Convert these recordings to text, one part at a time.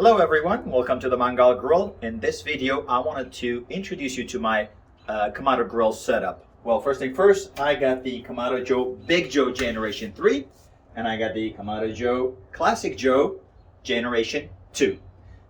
Hello everyone, welcome to the Mangal Grill. In this video, I wanted to introduce you to my Kamado Grill setup. Well, first thing first, I got the Kamado Joe Big Joe Generation 3, and I got the Kamado Joe Classic Joe Generation 2.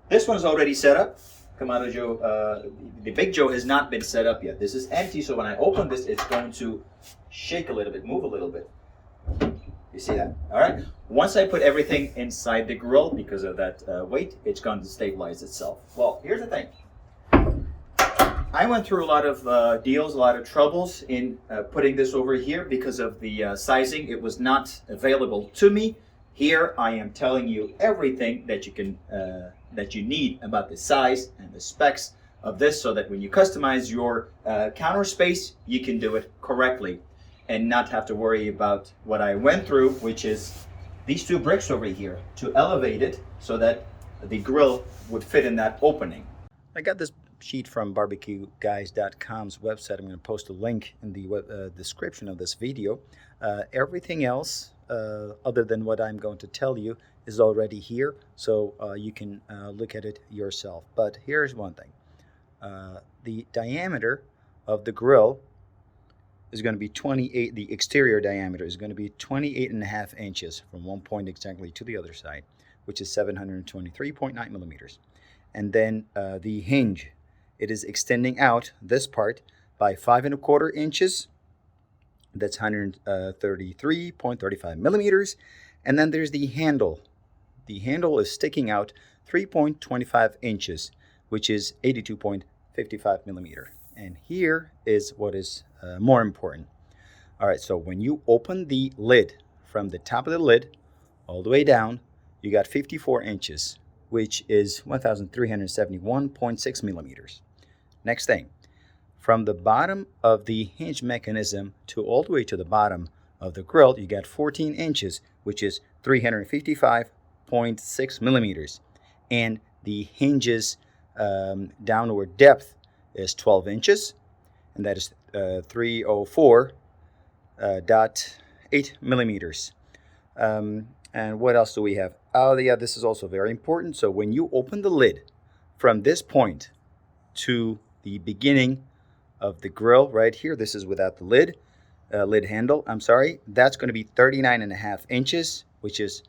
This one's already set up. Kamado Joe, the Big Joe has not been set up yet. This is empty, so when I open this, it's going to shake a little bit, move a little bit. You see that? All right. Once I put everything inside the grill, because of that weight, it's going to stabilize itself. Well, here's the thing. I went through a lot of deals, a lot of troubles in putting this over here because of the sizing. It was not available to me. Here I am telling you everything that you can that you need about the size and the specs of this, so that when you customize your counter space, you can do it correctly and not have to worry about what I went through, which is these two bricks over here to elevate it so that the grill would fit in that opening. I got this sheet from barbecueguys.com's website. I'm going to post a link in the description of this video. Everything else, other than what I'm going to tell you, is already here, so you can look at it yourself. But here's one thing. The diameter of the grill is going to be 28, the exterior diameter is going to be 28.5 inches from one point exactly to the other side, which is 723.9 millimeters. And then the hinge, it is extending out this part by 5.25 inches. That's 133.35 millimeters. And then there's the handle. The handle is sticking out 3.25 inches, which is 82.55 millimeter. And here is what is more important. All right, so when you open the lid, from the top of the lid all the way down, you got 54 inches, which is 1,371.6 millimeters. Next thing, from the bottom of the hinge mechanism to all the way to the bottom of the grill, you got 14 inches, which is 355.6 millimeters. And the hinge's downward depth is 12 inches, and that is 304.8 millimeters. And what else do we have? Oh, yeah, this is also very important. So when you open the lid from this point to the beginning of the grill right here, this is without the lid handle, I'm sorry, that's going to be 39.5 inches, which is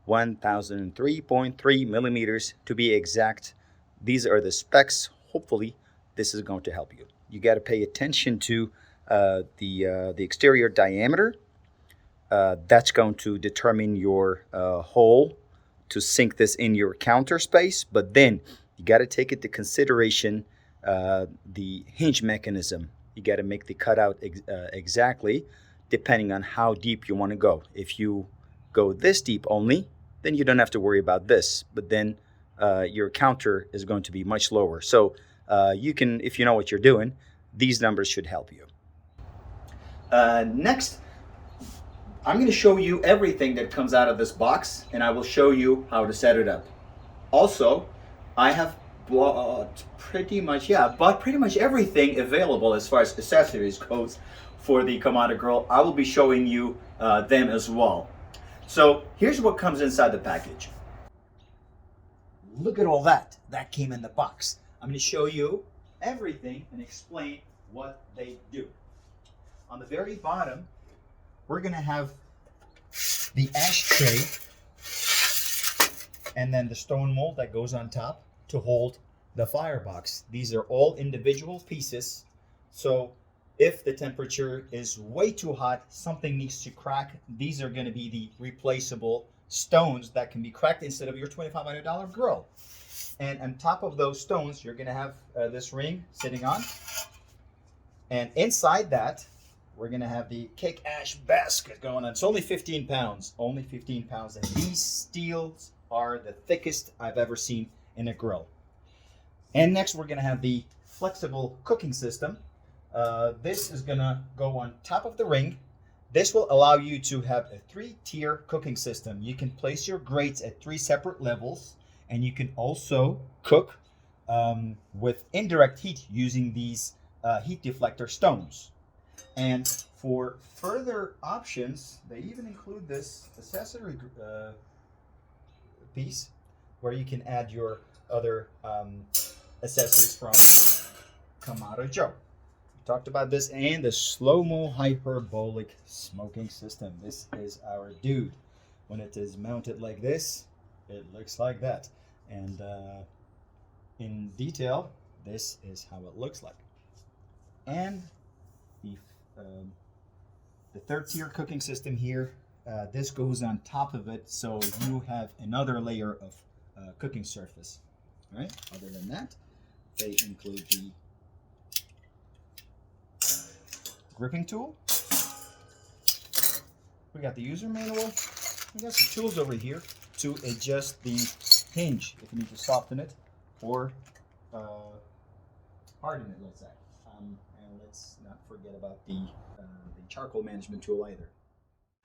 1,003.3 millimeters to be exact. These are the specs. Hopefully this is going to help you. You got to pay attention to the exterior diameter. That's going to determine your hole to sink this in your counter space. But then you got to take into consideration the hinge mechanism. You got to make the cutout exactly depending on how deep you want to go. If you go this deep only, then you don't have to worry about this. But then your counter is going to be much lower. So you can, if you know what you're doing, these numbers should help you. Next, I'm going to show you everything that comes out of this box, and I will show you how to set it up. Also, I have bought pretty much everything available as far as accessories goes for the Kamado Grill. I will be showing you them as well. So here's what comes inside the package. Look at all that. That came in the box. I'm going to show you everything and explain what they do. On the very bottom, we're going to have the ashtray and then the stone mold that goes on top to hold the firebox. These are all individual pieces, so if the temperature is way too hot, something needs to crack, these are going to be the replaceable stones that can be cracked instead of your $2,500 grill. And on top of those stones, you're going to have this ring sitting on. And inside that, we're going to have the cake ash basket going on. It's only 15 pounds. Only 15 pounds. And these steels are the thickest I've ever seen in a grill. And next, we're going to have the flexible cooking system. This is going to go on top of the ring. This will allow you to have a 3-tier cooking system. You can place your grates at 3 separate levels. And you can also cook with indirect heat using these heat deflector stones. And for further options, they even include this accessory piece. where you can add your other accessories from Kamado Joe. We talked about this, and the slow-mo hyperbolic smoking system. This is our dude. When it is mounted like this, it looks like that. And in detail, this is how it looks like. And the third tier cooking system here, this goes on top of it, so you have another layer of cooking surface. All right. Other than that, they include the gripping tool. We got the user manual. We got some tools over here to adjust the hinge if you need to soften it or harden it, let's say. And let's not forget about the charcoal management tool either.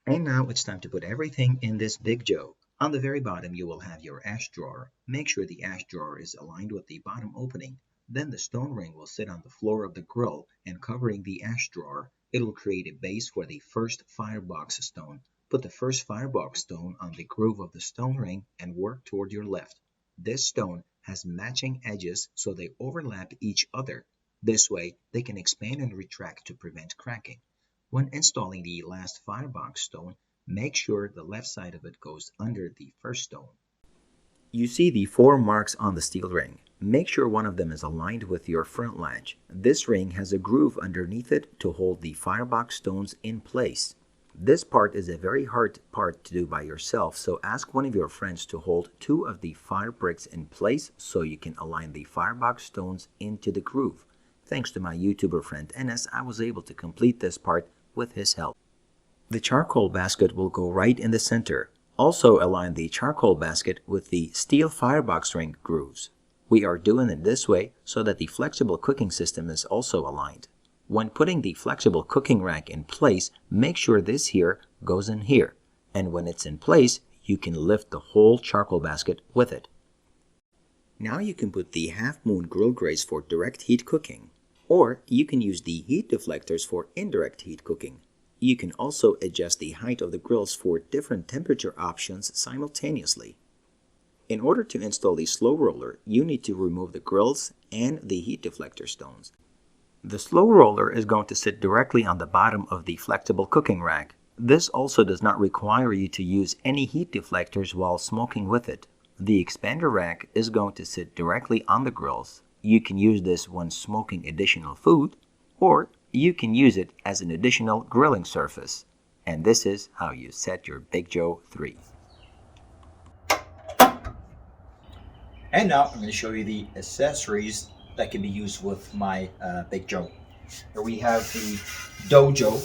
And now it's time to put everything in this Big Joe. On the very bottom you will have your ash drawer. Make sure the ash drawer is aligned with the bottom opening. Then the stone ring will sit on the floor of the grill and covering the ash drawer. It'll create a base for the first firebox stone. Put the first firebox stone on the groove of the stone ring and work toward your left. This stone has matching edges so they overlap each other. This way they can expand and retract to prevent cracking. When installing the last firebox stone, make sure the left side of it goes under the first stone. You see the 4 marks on the steel ring. Make sure one of them is aligned with your front latch. This ring has a groove underneath it to hold the firebox stones in place. This part is a very hard part to do by yourself, so ask one of your friends to hold 2 of the fire bricks in place so you can align the firebox stones into the groove. Thanks to my YouTuber friend Enes, I was able to complete this part with his help. The charcoal basket will go right in the center. Also align the charcoal basket with the steel firebox ring grooves. We are doing it this way so that the flexible cooking system is also aligned. When putting the flexible cooking rack in place, make sure this here goes in here. And when it's in place, you can lift the whole charcoal basket with it. Now you can put the half-moon grill grates for direct heat cooking. Or you can use the heat deflectors for indirect heat cooking. You can also adjust the height of the grills for different temperature options simultaneously. In order to install the slow roller, you need to remove the grills and the heat deflector stones. The slow roller is going to sit directly on the bottom of the flexible cooking rack. This also does not require you to use any heat deflectors while smoking with it. The expander rack is going to sit directly on the grills. You can use this when smoking additional food, or you can use it as an additional grilling surface. And this is how you set your Big Joe 3. And now I'm going to show you the accessories that can be used with my Big Joe. Here we have the dojo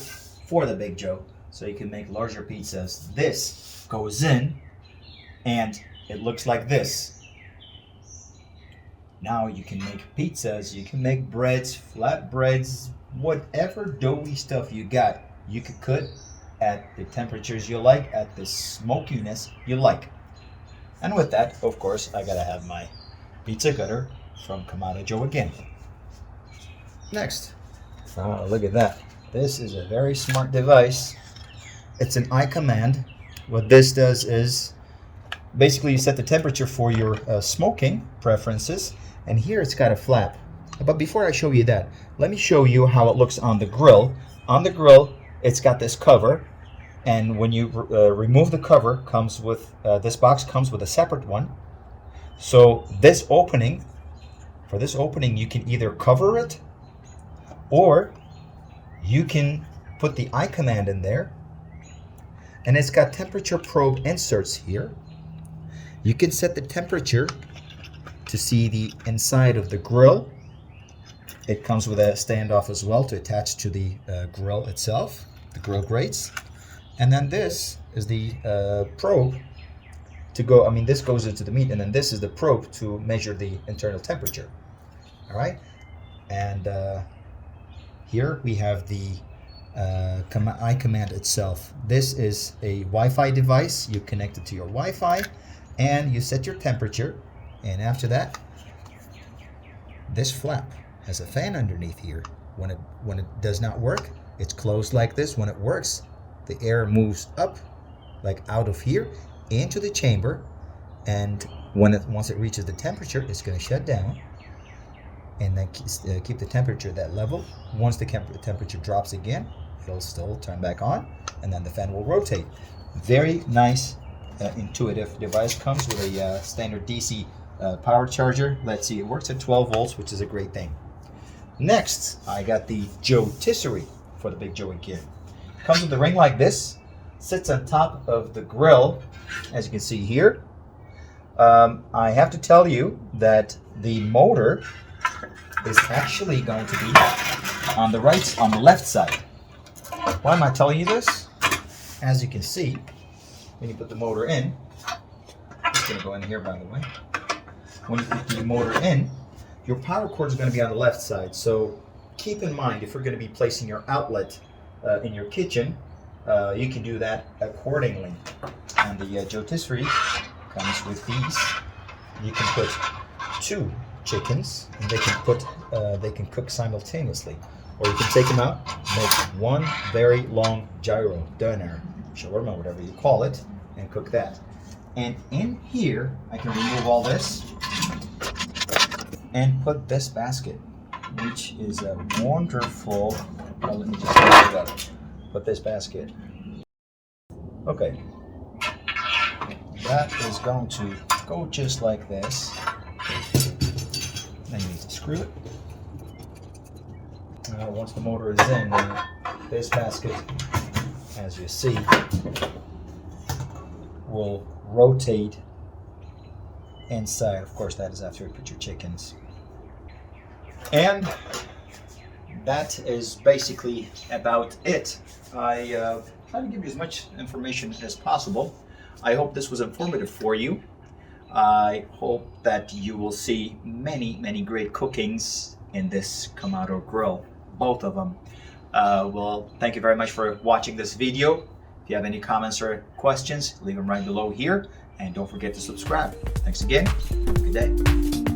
for the Big Joe, so you can make larger pizzas. This goes in and it looks like this. Now you can make pizzas, you can make breads, flatbreads, whatever doughy stuff you got, you could cook at the temperatures you like, at the smokiness you like. And with that, of course, I gotta have my pizza cutter from Kamado Joe again. Next, oh, look at that. This is a very smart device. It's an eye command. What this does is basically you set the temperature for your smoking preferences, and here it's got a flap. But before I show you that, let me show you how it looks on the grill. On the grill, it's got this cover, and when you remove the cover, comes with this box comes with a separate one. So this opening, for this opening, you can either cover it, or you can put the eye command in there, and it's got temperature probe inserts here. You can set the temperature to see the inside of the grill. It comes with a standoff as well to attach to the grill itself, the grill grates. And then this is the probe to go, this goes into the meat, and then this is the probe to measure the internal temperature. All right. And here we have the eye command itself. This is a Wi-Fi device. You connect it to your Wi-Fi and you set your temperature. And after that, this flap has a fan underneath here. When it does not work, it's closed like this. When it works, the air moves up, like out of here, into the chamber, and Once it reaches the temperature, it's going to shut down, and then keep the temperature at that level. Once the temperature drops again, it'll still turn back on, and then the fan will rotate. Very nice, intuitive device. Comes with a standard DC power charger. Let's see, it works at 12 volts, which is a great thing. Next, I got the Joetisserie for the Big Joe again. Comes with a ring like this, sits on top of the grill, as you can see here. I have to tell you that the motor is actually going to be on the left side. Why am I telling you this? As you can see, when you put the motor in, it's going to go in here, by the way. When you put the motor in, your power cord is going to be on the left side. So keep in mind, if you're going to be placing your outlet in your kitchen, you can do that accordingly. And the Joetisserie comes with these. You can put 2 chickens, and they can cook simultaneously, or you can take them out, make one very long gyro, doner, shawarma, whatever you call it, and cook that. And in here, I can remove all this and put this basket, which is a wonderful. Well, let me just close it up. Put this basket. Okay. That is going to go just like this. Then you need to screw it. Once the motor is in, this basket, as you see, will rotate inside. Of course, that is after you put your chickens. And that is basically about it. I try to give you as much information as possible. I hope this was informative for you. I hope that you will see many, many great cookings in this Kamado grill, both of them. Well, thank you very much for watching this video. If you have any comments or questions, leave them right below here. And don't forget to subscribe. Thanks again. Good day.